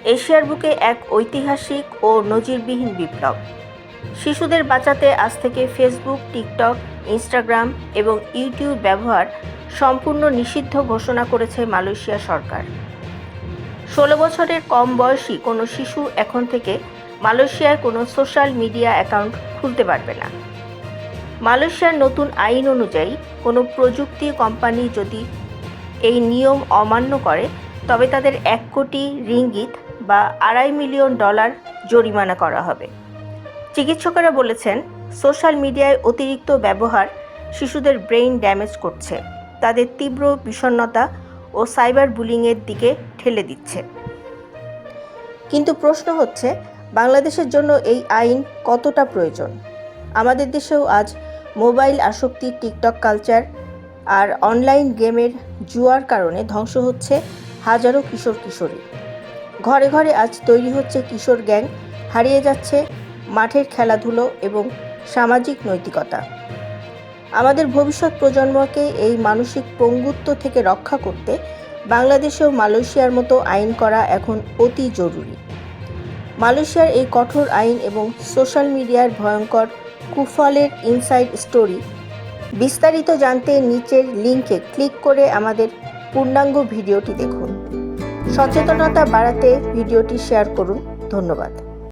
এশিয়ার বুকে এক ঐতিহাসিক ও নজিরবিহীন বিপ্লব। শিশুদের বাঁচাতে আজ থেকে ফেসবুক, টিকটক, ইনস্টাগ্রাম এবং ইউটিউব ব্যবহার সম্পূর্ণ নিষিদ্ধ ঘোষণা করেছে মালয়েশিয়া সরকার। 16 বছরের কম বয়সী কোনো শিশু এখন থেকে মালয়েশিয়ার কোনো সোশ্যাল মিডিয়া অ্যাকাউন্ট খুলতে পারবে না। মালয়েশিয়ার নতুন আইন অনুযায়ী কোনো প্রযুক্তি কোম্পানি যদি এই নিয়ম অমান্য করে তবে তাদের 1 কোটি রিঙ্গিত বা $2.5 মিলিয়ন জরিমানা করা হবে। চিকিৎসকেরা বলেছেন, সোশ্যাল মিডিয়ায় অতিরিক্ত ব্যবহার শিশুদের ব্রেইন ড্যামেজ করছে, তাদের তীব্র বিষণ্ণতা ও সাইবার বুলিংয়ের দিকে ঠেলে দিচ্ছে। কিন্তু প্রশ্ন হচ্ছে, বাংলাদেশের জন্য এই আইন কতটা প্রয়োজন? আমাদের দেশেও আজ মোবাইল আসক্তি, টিকটক কালচার আর অনলাইন গেমের জুয়ার কারণে ধ্বংস হচ্ছে হাজারো কিশোর কিশোরী। ঘরে ঘরে আজ তৈরি হচ্ছে কিশোর গ্যাং, হারিয়ে যাচ্ছে মাঠের খেলাধুলো এবং সামাজিক নৈতিকতা। আমাদের ভবিষ্যৎ প্রজন্মকে এই মানসিক পঙ্গুত্ব থেকে রক্ষা করতে বাংলাদেশেও মালয়েশিয়ার মতো আইন করা এখন অতি জরুরি। মালয়েশিয়ার এই কঠোর আইন এবং সোশ্যাল মিডিয়ার ভয়ঙ্কর কুফলের ইনসাইড স্টোরি বিস্তারিত জানতে নিচের লিঙ্কে ক্লিক করে আমাদের পূর্ণাঙ্গ ভিডিওটি দেখুন। সচেতনতা বাড়াতে ভিডিওটি শেয়ার করুন। ধন্যবাদ।